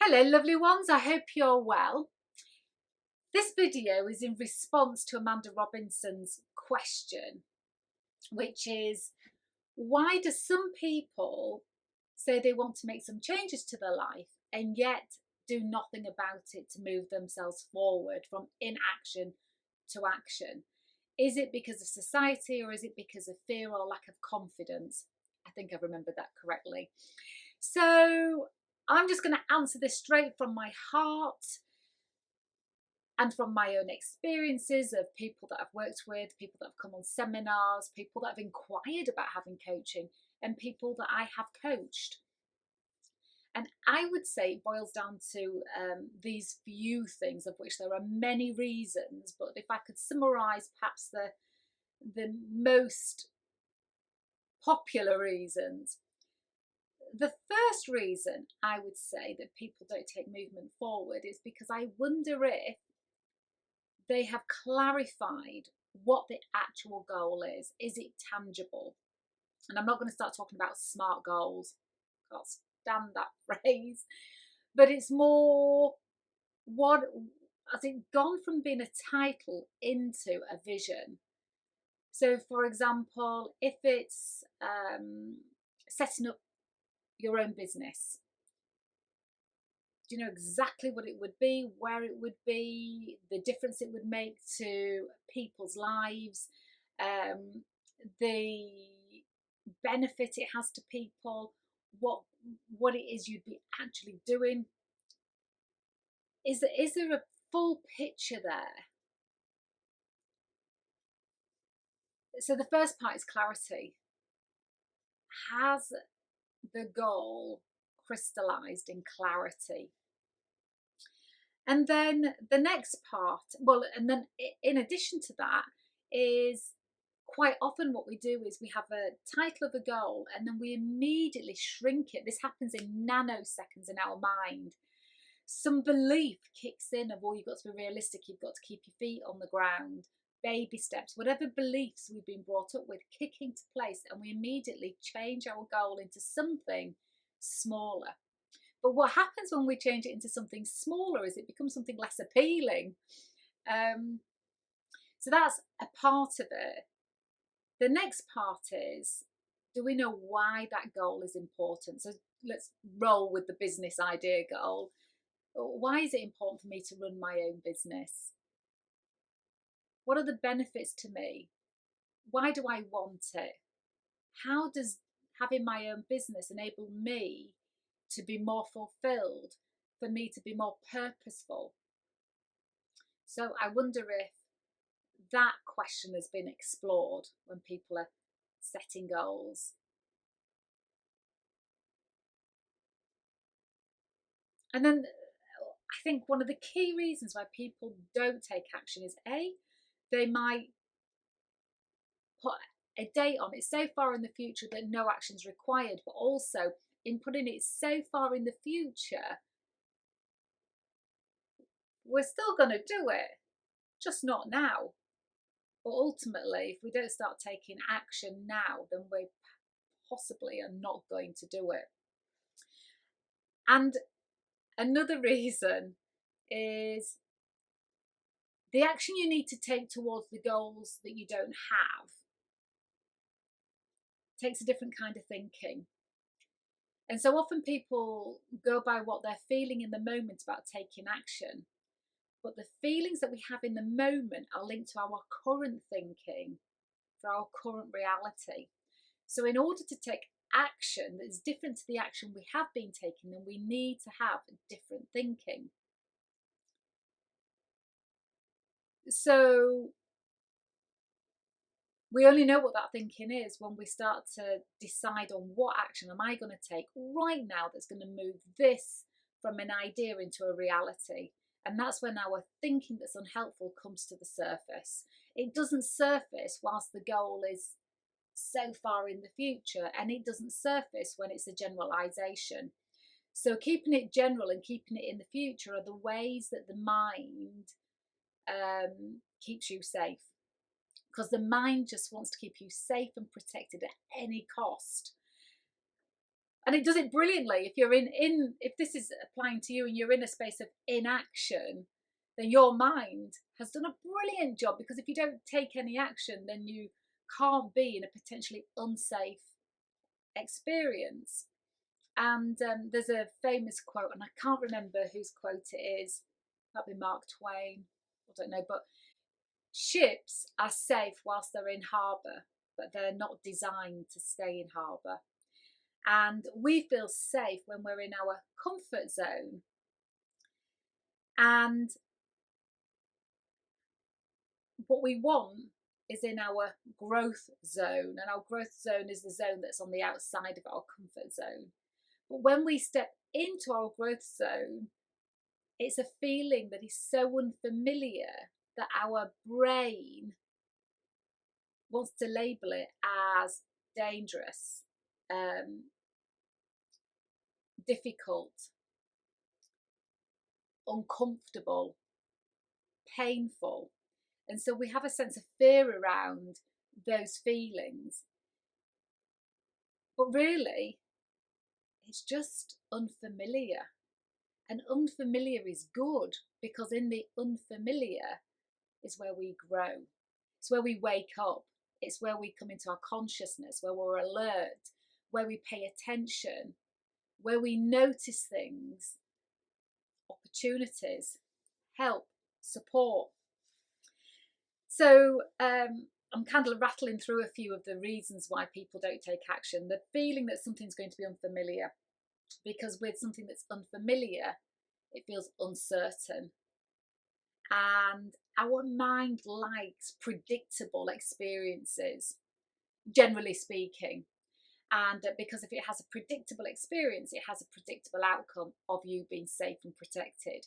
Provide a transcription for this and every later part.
Hello lovely ones, I hope you're well. This video is in response to Amanda Robinson's question, which is, why do some people say they want to make some changes to their life and yet do nothing about it to move themselves forward from inaction to action? Is it because of society, or is it because of fear or lack of confidence? I think I remembered that correctly. So I'm just going to answer this straight from my heart and from my own experiences of people that I've worked with, people that have come on seminars, people that have inquired about having coaching, and people that I have coached. And I would say it boils down to these few things, of which there are many reasons. But if I could summarise perhaps the most popular reasons, the first reason I would say that people don't take movement forward is because I wonder if they have clarified what the actual goal is. Is it tangible? And I'm not going to start talking about SMART goals. Can't stand that phrase. But it's more what, I think, gone from being a title into a vision. So, for example, if it's setting up your own business, do you know exactly what it would be, where it would be, the difference it would make to people's lives, the benefit it has to people, what it is you'd be actually doing? Is there a full picture there? So the first part is clarity. Has the goal crystallized in clarity? And then the next part, well, and then in addition to that, is quite often what we do is we have a title of a goal and then we immediately shrink it. This happens in nanoseconds in our mind. Some belief kicks in of, oh, you've got to be realistic, you've got to keep your feet on the ground, baby steps, whatever beliefs we've been brought up with kick into place, and we immediately change our goal into something smaller. But what happens when we change it into something smaller is it becomes something less appealing. So that's a part of it. The next part is, do we know why that goal is important? So let's roll with the business idea goal. Why is it important for me to run my own business? What are the benefits to me? Why do I want it? How does having my own business enable me to be more fulfilled, for me to be more purposeful? So I wonder if that question has been explored when people are setting goals. And then I think one of the key reasons why people don't take action is they might put a date on it so far in the future that no action is required, but also in putting it so far in the future, we're still going to do it, just not now. But ultimately, if we don't start taking action now, then we possibly are not going to do it. And another reason is the action you need to take towards the goals that you don't have takes a different kind of thinking. And so often people go by what they're feeling in the moment about taking action. But the feelings that we have in the moment are linked to our current thinking for our current reality. So in order to take action that is different to the action we have been taking, then we need to have different thinking. So we only know what that thinking is when we start to decide on what action am I going to take right now that's going to move this from an idea into a reality. And that's when our thinking that's unhelpful comes to the surface. It doesn't surface whilst the goal is so far in the future, and it doesn't surface when it's a generalization. So keeping it general and keeping it in the future are the ways that the mind keeps you safe. Because the mind just wants to keep you safe and protected at any cost. And it does it brilliantly. If you're if this is applying to you and you're in a space of inaction, then your mind has done a brilliant job, because if you don't take any action, then you can't be in a potentially unsafe experience. And there's a famous quote, and I can't remember whose quote it is. That'd be Mark Twain. I don't know, but ships are safe whilst they're in harbour, but they're not designed to stay in harbour. And we feel safe when we're in our comfort zone. And what we want is in our growth zone. And our growth zone is the zone that's on the outside of our comfort zone. But when we step into our growth zone, it's a feeling that is so unfamiliar that our brain wants to label it as dangerous, difficult, uncomfortable, painful. And so we have a sense of fear around those feelings. But really, it's just unfamiliar. And unfamiliar is good, because in the unfamiliar is where we grow. It's where we wake up. It's where we come into our consciousness, where we're alert, where we pay attention, where we notice things, opportunities, help, support. So I'm kind of rattling through a few of the reasons why people don't take action. The feeling that something's going to be unfamiliar, because with something that's unfamiliar, it feels uncertain. And our mind likes predictable experiences, generally speaking. And because if it has a predictable experience, it has a predictable outcome of you being safe and protected.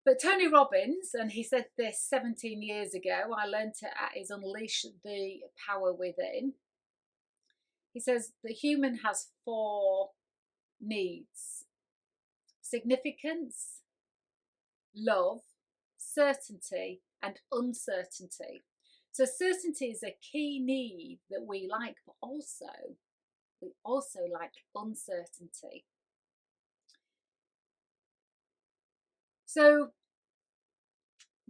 But Tony Robbins, and he said this 17 years ago, I learned it at his Unleash the Power Within. He says the human has 4 needs: significance, love, certainty, and uncertainty. So certainty is a key need that we like, but we also like uncertainty. So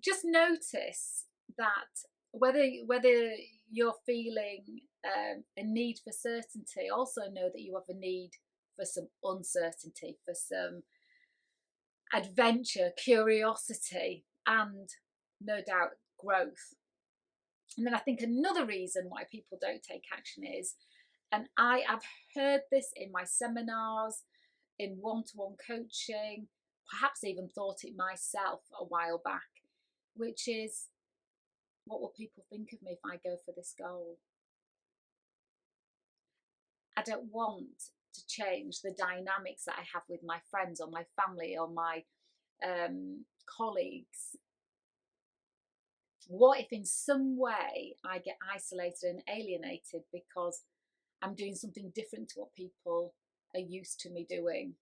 just notice that whether you're feeling a need for certainty, also know that you have a need for some uncertainty, for some adventure, curiosity, and no doubt growth. And then I think another reason why people don't take action is, and I have heard this in my seminars, in one-to-one coaching, perhaps even thought it myself a while back, which is, what will people think of me if I go for this goal? I don't want to change the dynamics that I have with my friends or my family or my colleagues. What if in some way I get isolated and alienated because I'm doing something different to what people are used to me doing?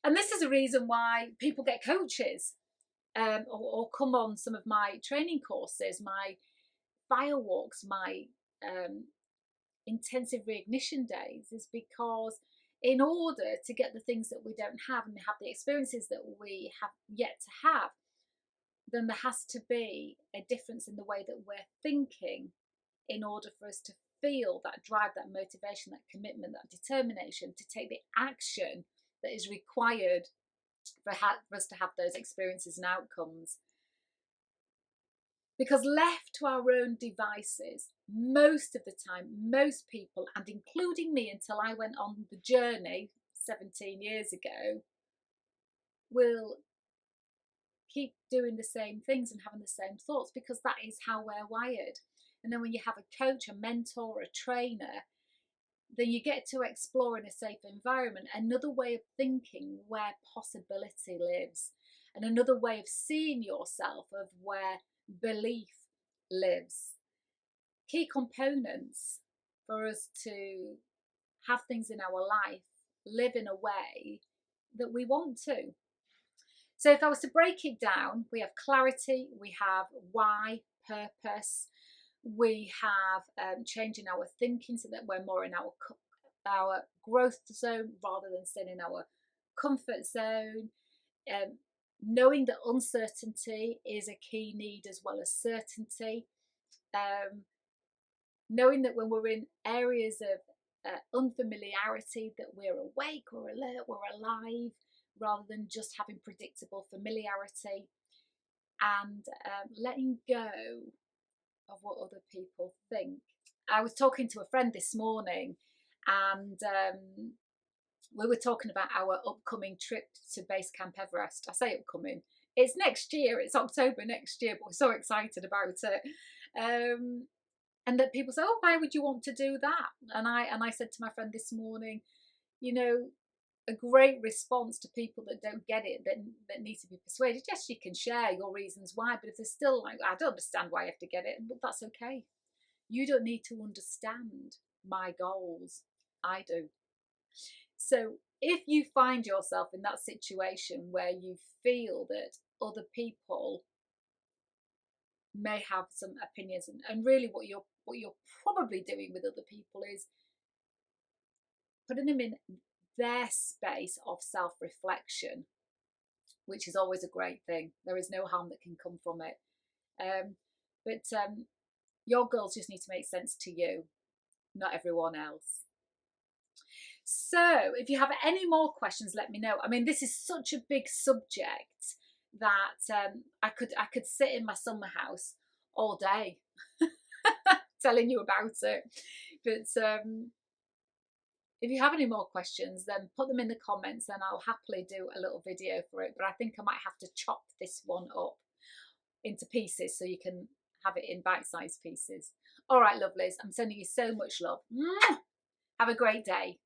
And this is a reason why people get coaches or come on some of my training courses, my fire walks, my intensive reignition days, is because in order to get the things that we don't have and have the experiences that we have yet to have, then there has to be a difference in the way that we're thinking in order for us to feel that drive, that motivation, that commitment, that determination to take the action that is required for us to have those experiences and outcomes. Because left to our own devices, most of the time, most people, and including me until I went on the journey 17 years ago, will keep doing the same things and having the same thoughts, because that is how we're wired. And then when you have a coach, a mentor, a trainer, then you get to explore in a safe environment another way of thinking where possibility lives, and another way of seeing yourself of where belief lives. Key components for us to have things in our life live in a way that we want to. So if I was to break it down, we have clarity, we have why, purpose, we have changing our thinking so that we're more in our our growth zone rather than staying in our comfort zone. Knowing that uncertainty is a key need as well as certainty. Knowing that when we're in areas of unfamiliarity, that we're awake, we're alert, we're alive, rather than just having predictable familiarity. And letting go of what other people think. I was talking to a friend this morning, and we were talking about our upcoming trip to Base Camp Everest. I say upcoming, it's next year, it's October next year, but we're so excited about it. And that people say, oh, why would you want to do that? And I said to my friend this morning, you know, a great response to people that don't get it, that need to be persuaded. Yes, you can share your reasons why, but if they're still like, I don't understand why you have to get it, but that's okay. You don't need to understand my goals. I do. So if you find yourself in that situation where you feel that other people may have some opinions, and really what you're probably doing with other people is putting them in their space of self-reflection, which is always a great thing. There is no harm that can come from it. But your goals just need to make sense to you, not everyone else. So if you have any more questions, let me know. I mean, this is such a big subject that I could sit in my summer house all day telling you about it. But if you have any more questions, then put them in the comments and I'll happily do a little video for it. But I think I might have to chop this one up into pieces so you can have it in bite-sized pieces. All right, lovelies, I'm sending you so much love. Have a great day.